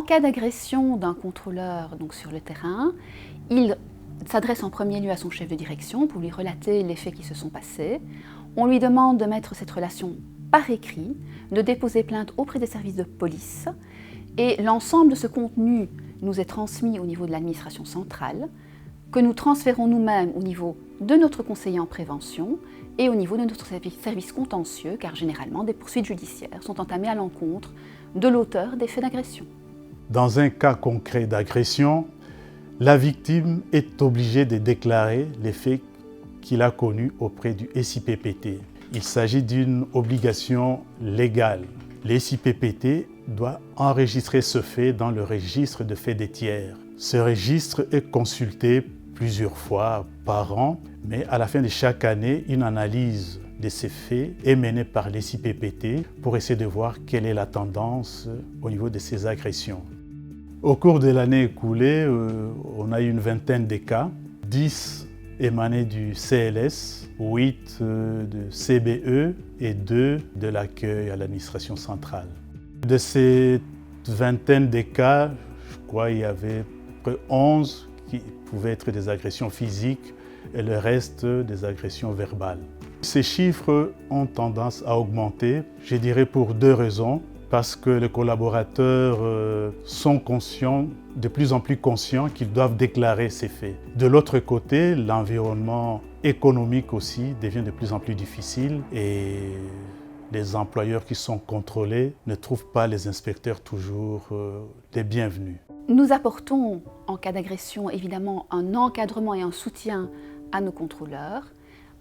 En cas d'agression d'un contrôleur donc sur le terrain, il s'adresse en premier lieu à son chef de direction pour lui relater les faits qui se sont passés. On lui demande de mettre cette relation par écrit, de déposer plainte auprès des services de police et l'ensemble de ce contenu nous est transmis au niveau de l'administration centrale, que nous transférons nous-mêmes au niveau de notre conseiller en prévention et au niveau de notre service contentieux, car généralement des poursuites judiciaires sont entamées à l'encontre de l'auteur des faits d'agression. Dans un cas concret d'agression, la victime est obligée de déclarer les faits qu'il a connus auprès du SIPPT. Il s'agit d'une obligation légale. Le SIPPT doit enregistrer ce fait dans le registre de faits des tiers. Ce registre est consulté plusieurs fois par an, mais à la fin de chaque année, une analyse de ces faits est menée par les SIPPT pour essayer de voir quelle est la tendance au niveau de ces agressions. Au cours de l'année écoulée, on a eu une vingtaine de cas, 10 émanés du CLS, 8 de CBE et 2 de l'accueil à l'administration centrale. De cette vingtaine de cas, je crois qu'il y avait à peu près 11 qui pouvaient être des agressions physiques et le reste des agressions verbales. Ces chiffres ont tendance à augmenter, je dirais pour 2 raisons. Parce que les collaborateurs sont conscients, de plus en plus conscients qu'ils doivent déclarer ces faits. De l'autre côté, l'environnement économique aussi devient de plus en plus difficile et les employeurs qui sont contrôlés ne trouvent pas les inspecteurs toujours les bienvenus. Nous apportons, en cas d'agression, évidemment un encadrement et un soutien à nos contrôleurs.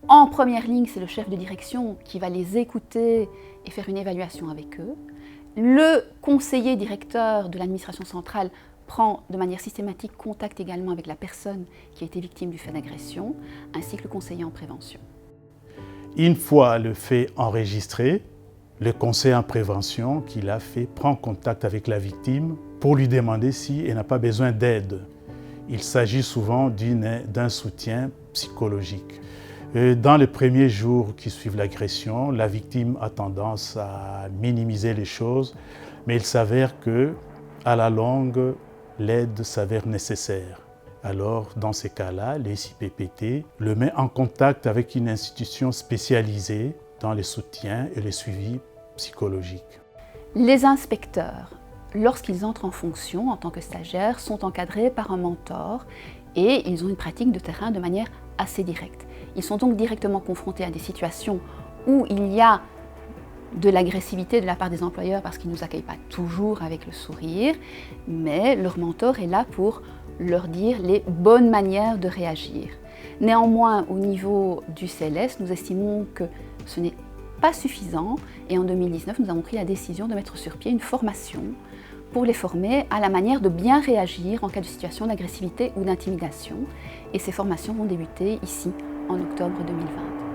En première ligne, c'est le chef de direction qui va les écouter et faire une évaluation avec eux. Le conseiller directeur de l'administration centrale prend de manière systématique contact également avec la personne qui a été victime du fait d'agression, ainsi que le conseiller en prévention. Une fois le fait enregistré, le conseiller en prévention qui l'a fait prend contact avec la victime pour lui demander si elle n'a pas besoin d'aide. Il s'agit souvent d'un soutien psychologique. Dans les premiers jours qui suivent l'agression, la victime a tendance à minimiser les choses, mais il s'avère qu'à la longue, l'aide s'avère nécessaire. Alors, dans ces cas-là, les SIPPT le met en contact avec une institution spécialisée dans les soutiens et les suivis psychologiques. Les inspecteurs, lorsqu'ils entrent en fonction en tant que stagiaires, sont encadrés par un mentor et ils ont une pratique de terrain de manière assez directe. Ils sont donc directement confrontés à des situations où il y a de l'agressivité de la part des employeurs parce qu'ils ne nous accueillent pas toujours avec le sourire, mais leur mentor est là pour leur dire les bonnes manières de réagir. Néanmoins, au niveau du CLS, nous estimons que ce n'est pas suffisant et en 2019, nous avons pris la décision de mettre sur pied une formation pour les former à la manière de bien réagir en cas de situation d'agressivité ou d'intimidation. Et ces formations vont débuter ici en octobre 2020.